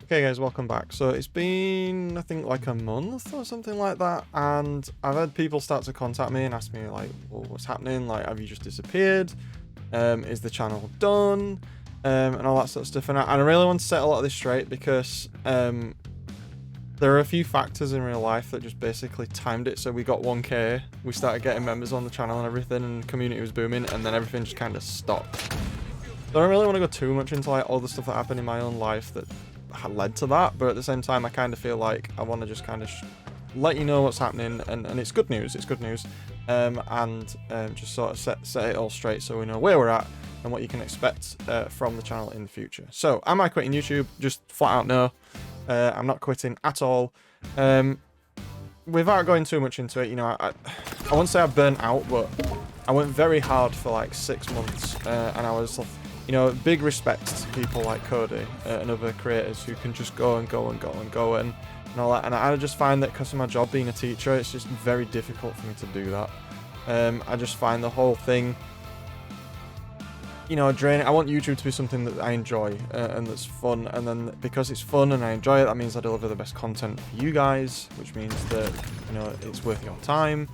Okay guys, welcome back. So it's been, I think, like a month or something like that, and I've had people start to contact me and ask me like, well, what's happening? Like, have you just disappeared? Is the channel done? And all that sort of stuff. And I really want to set a lot of this straight because there are a few factors in real life that just basically timed it. So we got 1K, we started getting members on the channel and everything, and the community was booming, and then everything just kind of stopped. So I don't really want to go too much into like all the stuff that happened in my own life that led to that, but at the same time I kind of feel like I want to just kind of let you know what's happening, and it's good news, and just sort of set it all straight so we know where we're at and what you can expect from the channel in the future. So am I quitting YouTube? Just flat out no. I'm not quitting at all. Without going too much into it, you know, I won't say I burnt out, but I went very hard for like 6 months, and I was, you know, big respect to people like Cody and other creators who can just go and go and go and go and all that. And I just find that because of my job being a teacher, it's just very difficult for me to do that. I just find the whole thing, you know, draining. I want YouTube to be something that I enjoy and that's fun. And then because it's fun and I enjoy it, that means I deliver the best content for you guys, which means that, you know, it's worth your time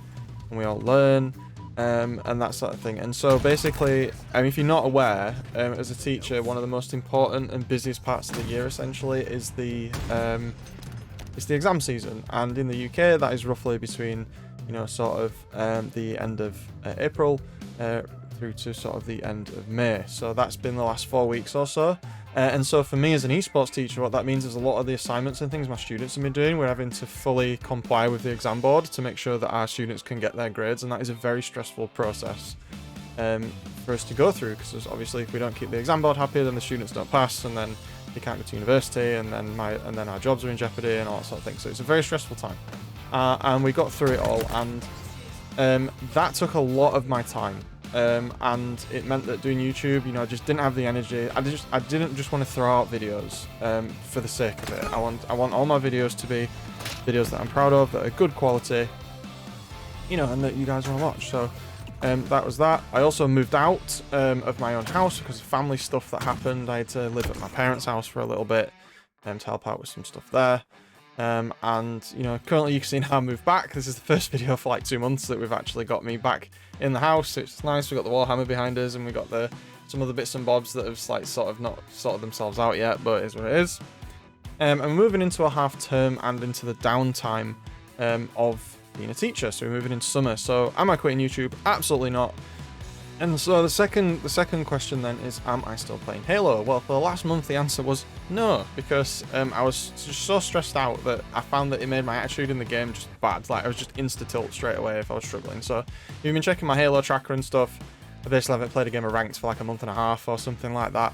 and we all learn. And that sort of thing. And so basically, if you're not aware, as a teacher, one of the most important and busiest parts of the year essentially is the exam season. And in the UK, that is roughly between, you know, sort of the end of April through to sort of the end of May. So that's been the last 4 weeks or so. And so for me as an esports teacher, what that means is a lot of the assignments and things my students have been doing, we're having to fully comply with the exam board to make sure that our students can get their grades, and that is a very stressful process for us to go through, because obviously if we don't keep the exam board happy, then the students don't pass, and then they can't go to university, and then our jobs are in jeopardy and all that sort of thing. So it's a very stressful time, and we got through it all, and that took a lot of my time. And it meant that doing YouTube, you know, I just didn't have the energy. I didn't just want to throw out videos for the sake of it. I want all my videos to be videos that I'm proud of, that are good quality, you know, and that you guys want to watch. So that was that. I also moved out of my own house because of family stuff that happened. I had to live at my parents' house for a little bit to help out with some stuff there. And you know, currently you can see now I moved back. This is the first video for like 2 months that we've actually got me back in the house. It's nice. We've got the Warhammer behind us, and we got some of the bits and bobs that have like sort of not sorted themselves out yet, but it is what it is. And we're moving into a half term and into the downtime of being a teacher. So we're moving into summer. So am I quitting YouTube? Absolutely not. And so the second question then is, am I still playing Halo? Well, for the last month the answer was no, because I was just so stressed out that I found that it made my attitude in the game just bad. Like, I was just insta-tilt straight away if I was struggling. So if you've been checking my Halo tracker and stuff, I basically haven't played a game of ranked for like a month and a half or something like that,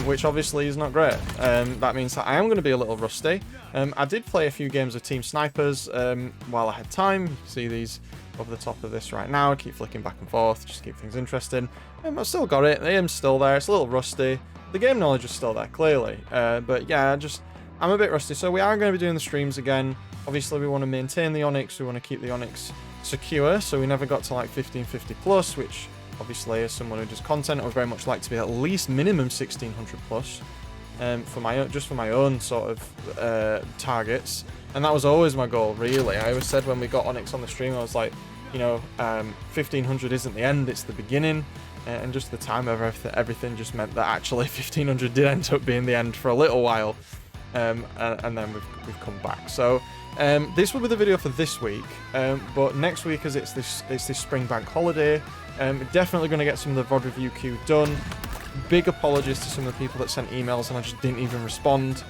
which obviously is not great. That means that I am going to be a little rusty. I did play a few games of Team Snipers while I had time. You can see these over the top of this right now. I keep flicking back and forth just to keep things interesting. I've still got it. The aim's still there. It's a little rusty. The game knowledge is still there, clearly. But yeah, I'm a bit rusty. So we are going to be doing the streams again. Obviously, we want to maintain the Onyx. We want to keep the Onyx secure. So we never got to like 1550 plus, which obviously as someone who does content, I would very much like to be at least minimum 1600 plus for my own sort of targets. And that was always my goal, really. I always said when we got Onyx on the stream, I was like, you know, 1500 isn't the end, it's the beginning. And just the time of everything just meant that actually 1500 did end up being the end for a little while. And then we've come back. So this will be the video for this week. But next week, as it's this spring bank holiday, definitely going to get some of the VOD review queue done. Big apologies to some of the people that sent emails and I just didn't even respond.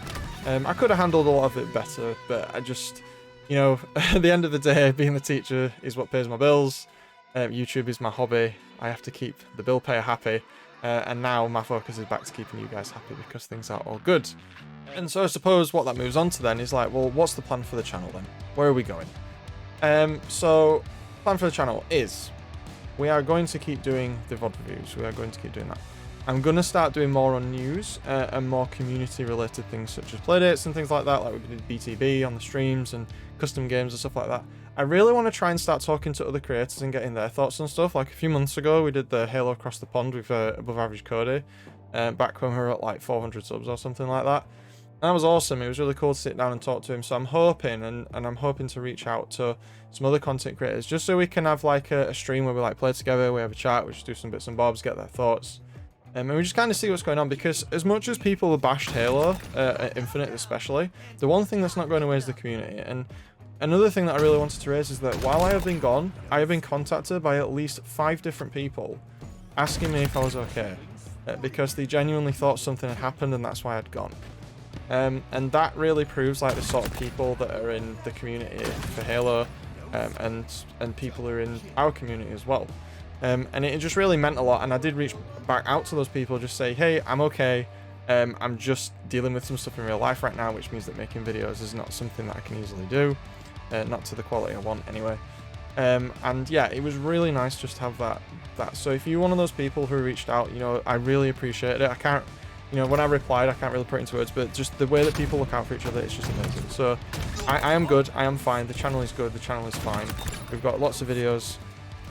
I could have handled a lot of it better, but I just, you know, at the end of the day, being the teacher is what pays my bills. YouTube is my hobby. I have to keep the bill payer happy. And now my focus is back to keeping you guys happy because things are all good. And so I suppose what that moves on to then is like, well, what's the plan for the channel then? Where are we going? So plan for the channel is we are going to keep doing the VOD reviews. We are going to keep doing that. I'm going to start doing more on news and more community-related things such as playdates and things like that, like we did BTB on the streams and custom games and stuff like that. I really want to try and start talking to other creators and getting their thoughts on stuff. Like a few months ago, we did the Halo Across the Pond with Above Average Cody, back when we were at like 400 subs or something like that. that was awesome. It was really cool to sit down and talk to him. So I'm hoping, and I'm hoping to reach out to some other content creators, just so we can have like a stream where we like play together, we have a chat, we just do some bits and bobs, get their thoughts. And we just kind of see what's going on, because as much as people have bashed Halo, Infinite especially, the one thing that's not going away is the community. And another thing that I really wanted to raise is that while I have been gone, I have been contacted by at least 5 different people asking me if I was okay, because they genuinely thought something had happened and that's why I'd gone. And that really proves like the sort of people that are in the community for Halo, and people who are in our community as well. And it just really meant a lot, and I did reach back out to those people, just say, hey, I'm okay, I'm just dealing with some stuff in real life right now, which means that making videos is not something that I can easily do, not to the quality I want anyway. And yeah, it was really nice just to have that. So if you're one of those people who reached out, you know, I really appreciate it. I can't, you know, when I replied, I can't really put it into words, but just the way that people look out for each other, it's just amazing. So I am good, I am fine, the channel is good, the channel is fine. We've got lots of videos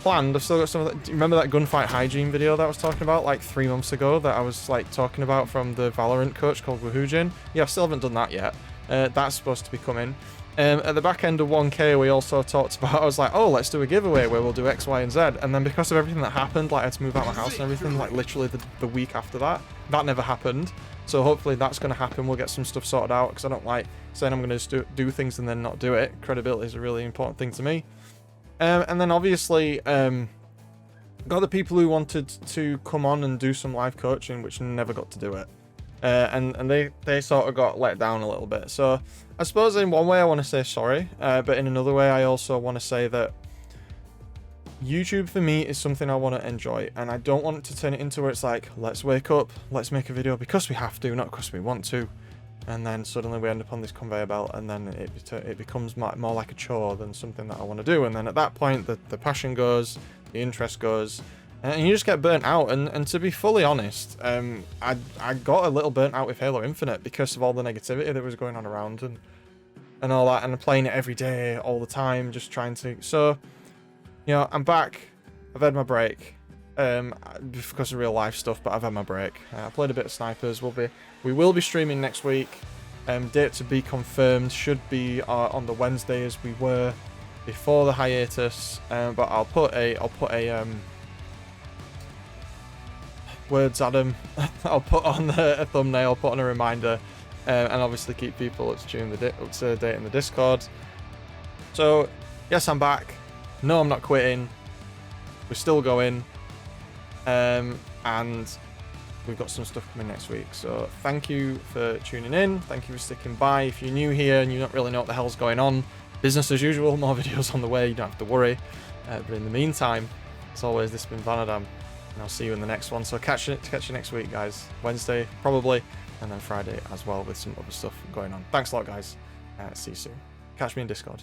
planned. I've still got some of that. Do you remember that gunfight hygiene video that I was talking about like 3 months ago that I was like talking about from the Valorant coach called Woohoojin? Yeah, I still haven't done that yet. That's supposed to be coming. At the back end of 1K, we also talked about, I was like, oh, let's do a giveaway where we'll do X, Y, and Z. And then because of everything that happened, like I had to move out of my house and everything, like literally the week after that, that never happened. So hopefully that's going to happen. We'll get some stuff sorted out, because I don't like saying I'm going to just do things and then not do it. Credibility is a really important thing to me. And then obviously, got the people who wanted to come on and do some live coaching, which never got to do it. And they sort of got let down a little bit. So I suppose in one way I want to say sorry, but in another way I also want to say that YouTube for me is something I want to enjoy, and I don't want to turn it into where it's like, let's wake up, let's make a video because we have to, not because we want to. And then suddenly we end up on this conveyor belt, and then it becomes more like a chore than something that I want to do. And then at that point, the passion goes, the interest goes, and you just get burnt out. And to be fully honest, I got a little burnt out with Halo Infinite because of all the negativity that was going on around and all that, and playing it every day, all the time, just trying to. So, you know, I'm back. I've had my break. Because of real life stuff, but I've had my break. I played a bit of Snipers. We will be streaming next week. Date to be confirmed. Should be on the Wednesday as we were before the hiatus. But I'll put a words Adam. I'll put on a thumbnail, put on a reminder, and obviously keep people up to date in the Discord. So yes, I'm back. No, I'm not quitting. We're still going. And we've got some stuff coming next week. So thank you for tuning in. Thank you for sticking by. If you're new here and you don't really know what the hell's going on, business as usual, more videos on the way, you don't have to worry. But in the meantime, as always, this has been Vanadam, and I'll see you in the next one. So catch you next week, guys. Wednesday, probably, and then Friday as well with some other stuff going on. Thanks a lot, guys. See you soon. Catch me in Discord.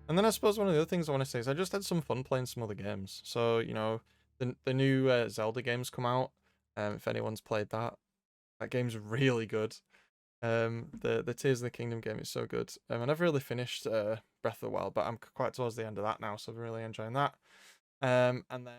And then I suppose one of the other things I want to say is I just had some fun playing some other games. So, you know, the new Zelda game's come out. If anyone's played that game's really good. The Tears of the Kingdom game is so good. I never really finished Breath of the Wild, but I'm quite towards the end of that now, so I'm really enjoying that. And then